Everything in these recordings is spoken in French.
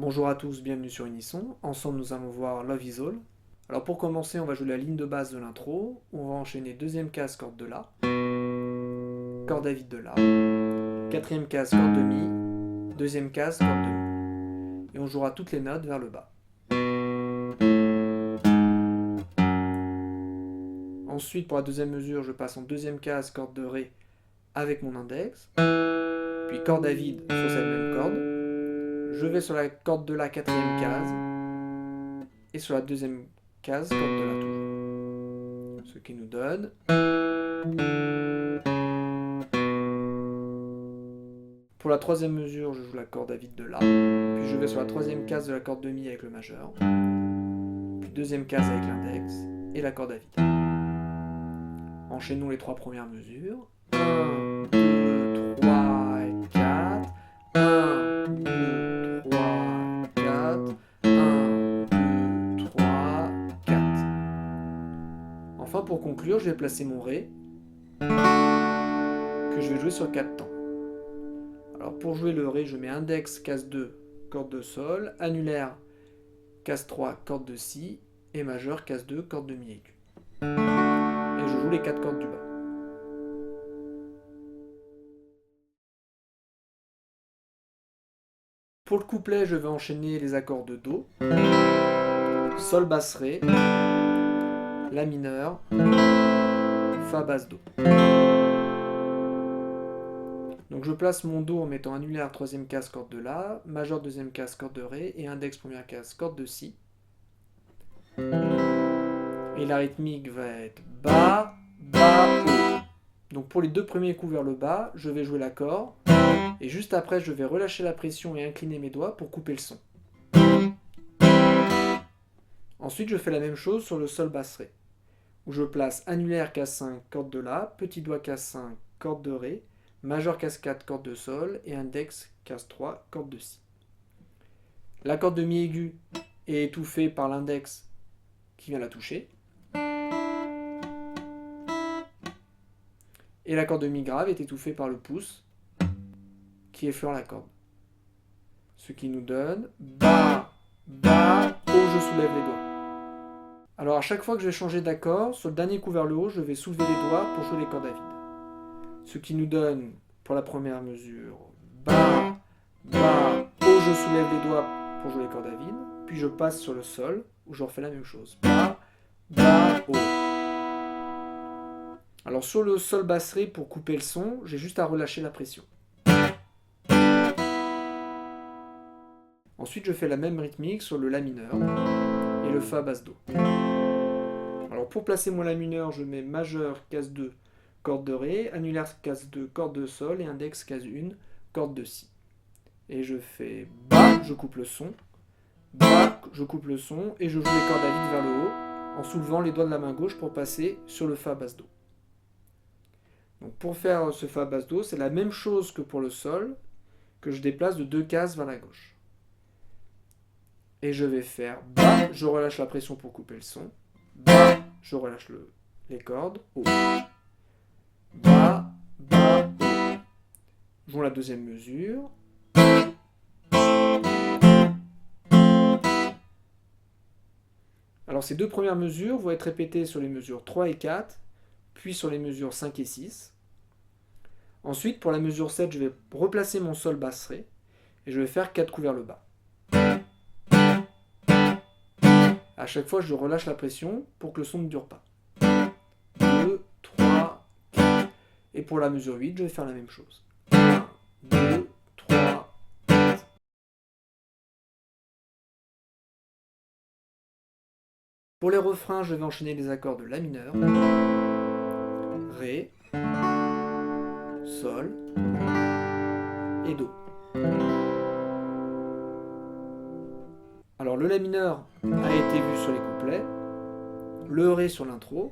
Bonjour à tous, bienvenue sur Unisson. Ensemble, nous allons voir Love Is All. Alors pour commencer, on va jouer la ligne de base de l'intro. On va enchaîner deuxième case, corde de La, corde à vide de La, quatrième case, corde de Mi, deuxième case, corde de Mi. Et on jouera toutes les notes vers le bas. Ensuite, pour la deuxième mesure, je passe en deuxième case, corde de Ré avec mon index, puis corde à vide sur cette même corde. Je vais sur la corde de La, quatrième case, et sur la deuxième case, corde de La toujours. Ce qui nous donne... Pour la troisième mesure, je joue la corde à vide de La, puis je vais sur la troisième case de la corde de Mi avec le majeur, puis deuxième case avec l'index, et la corde à vide. Enchaînons les trois premières mesures. 1, 2, 3, 4. 1, 2, 3, 4. 1, 2, 3, 4. Enfin, pour conclure, je vais placer mon Ré, que je vais jouer sur 4 temps. Alors pour jouer le Ré, je mets index, case 2, corde de Sol, annulaire, case 3, corde de Si, et majeur, case 2, corde de Mi aigu. Et je joue les 4 cordes du bas. Pour le couplet, je vais enchaîner les accords de Do, Sol basse Ré, La mineur, Fa basse Do. Donc je place mon Do en mettant annulaire troisième case corde de La, majeur deuxième case corde de Ré et index première case corde de Si. Et la rythmique va être Bas, Bas, Haut. Donc pour les deux premiers coups vers le bas, je vais jouer l'accord et juste après je vais relâcher la pression et incliner mes doigts pour couper le son. Ensuite je fais la même chose sur le Sol basse Ré, où je place annulaire case 5 corde de La, petit doigt case 5 corde de Ré, majeur case 4 corde de Sol et index case 3 corde de Si. La corde de Mi aigu est étouffée par l'index qui vient la toucher. Et la corde de Mi grave est étouffée par le pouce qui effleure la corde. Ce qui nous donne Bas, Bas, Haut, je soulève les doigts. Alors à chaque fois que je vais changer d'accord, sur le dernier coup vers le haut, je vais soulever les doigts pour jouer les cordes à vide. Ce qui nous donne, pour la première mesure, Bas, Bas, Haut, je soulève les doigts pour jouer les cordes à vide. Puis je passe sur le Sol, où je refais la même chose. Bas, Bas, Haut. Alors sur le Sol basse Ré, pour couper le son, j'ai juste à relâcher la pression. Ensuite, je fais la même rythmique sur le La mineur et le Fa basse Do. Alors pour placer mon La mineur, je mets majeur, case 2, corde de Ré, annulaire, case 2, corde de Sol et index, case 1, corde de Si. Et je fais Bas, je coupe le son, Bas, je coupe le son et je joue les cordes à vide vers le haut en soulevant les doigts de la main gauche pour passer sur le Fa basse Do. Donc pour faire ce Fa basse Do, c'est la même chose que pour le Sol, que je déplace de 2 cases vers la gauche. Et je vais faire Bas, je relâche la pression pour couper le son, Bas, je relâche les cordes, Haut. Bas, Bas, Haut. Jouons la deuxième mesure. Alors ces deux premières mesures vont être répétées sur les mesures 3 et 4, puis sur les mesures 5 et 6. Ensuite, pour la mesure 7, je vais replacer mon Sol basse Ré, et je vais faire 4 coups vers le bas. À chaque fois, je relâche la pression pour que le son ne dure pas. 2, 3, 4. Et pour la mesure 8, je vais faire la même chose. 1, 2, 3, 4. Pour les refrains, je vais enchaîner les accords de La mineur, Ré, Sol et Do. Alors le La mineur a été vu sur les couplets, le Ré sur l'intro.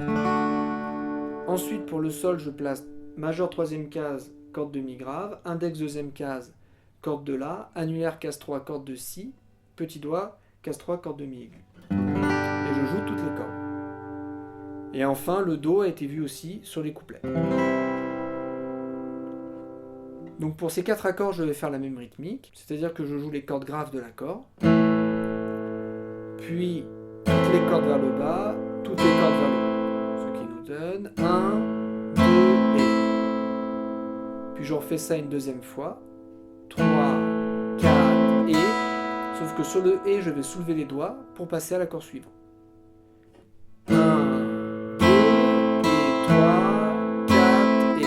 Ensuite pour le Sol, je place majeur troisième case, corde de Mi grave, index deuxième case, corde de La, annulaire case 3, corde de Si, petit doigt, case 3, corde de Mi aigu. Et je joue toutes les cordes. Et enfin le Do a été vu aussi sur les couplets. Donc pour ces 4 accords, je vais faire la même rythmique, c'est-à-dire que je joue les cordes graves de l'accord, puis toutes les cordes vers le bas, toutes les cordes vers le haut, ce qui nous donne 1, 2 et. Puis je refais ça une deuxième fois, 3, 4 et, sauf que sur le et, je vais soulever les doigts pour passer à l'accord suivant. 1, 2 et 3, 4 et.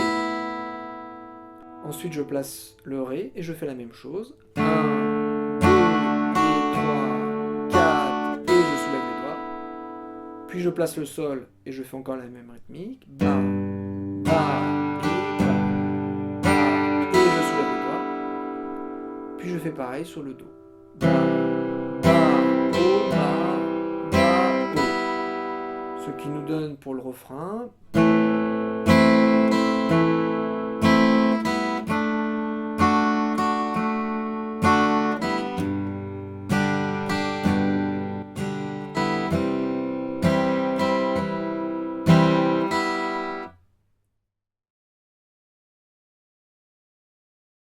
Ensuite je place le ré et je fais la même chose. 1, 2 et 3, 4 et je soulève les doigts. Puis je place le sol et je fais encore la même rythmique. Bas, bas et bas, bas et je soulève les doigts. Puis je fais pareil sur le do. Bas, bas, haut, bas, bas, haut. Ce qui nous donne pour le refrain.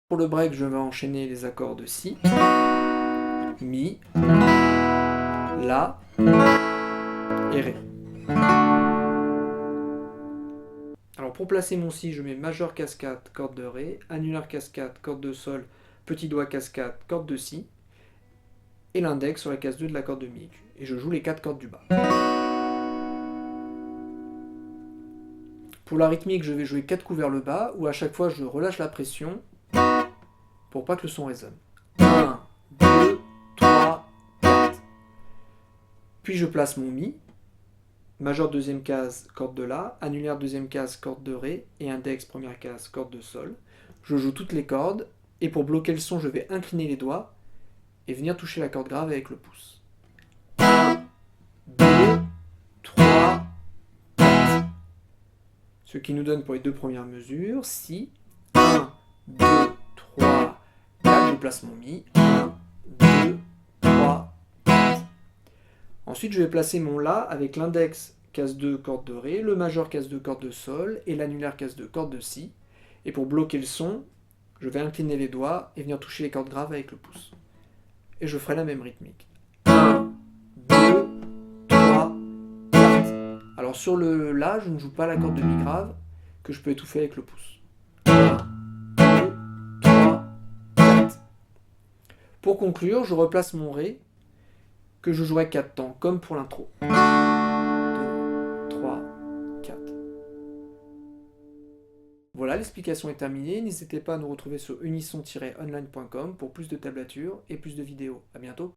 Pour le break, je vais enchaîner les accords de si, mi, la et ré. Alors pour placer mon si, je mets majeur casse-4, corde de ré, annulaire casse-4, corde de sol, petit doigt casse-4, corde de si, et l'index sur la case 2 de la corde de mi. Et je joue les 4 cordes du bas. Pour la rythmique, je vais jouer 4 coups vers le bas, où à chaque fois je relâche la pression pour pas que le son résonne. 1, 2, 3, 4. Puis je place mon mi, majeur deuxième case, corde de la, annulaire deuxième case, corde de ré, et index première case, corde de sol. Je joue toutes les cordes, et pour bloquer le son, je vais incliner les doigts et venir toucher la corde grave avec le pouce. 1, 2, 3, 4. Ce qui nous donne pour les deux premières mesures, si, 1, 2, 3, 4, je place mon mi, 1, 2, 3, 4. Ensuite, je vais placer mon la avec l'index case 2, corde de ré, le majeur case 2, corde de sol, et l'annulaire case 2, corde de si. Et pour bloquer le son, je vais incliner les doigts et venir toucher les cordes graves avec le pouce. Et je ferai la même rythmique. 1, 2, 3, 4. Alors sur le la, je ne joue pas la corde de mi grave, que je peux étouffer avec le pouce. 1, 2, 3, 4. Pour conclure, je replace mon ré, que je jouerai 4 temps, comme pour l'intro. 2, 3, 4. Voilà, l'explication est terminée. N'hésitez pas à nous retrouver sur unisson-online.com pour plus de tablatures et plus de vidéos. A bientôt.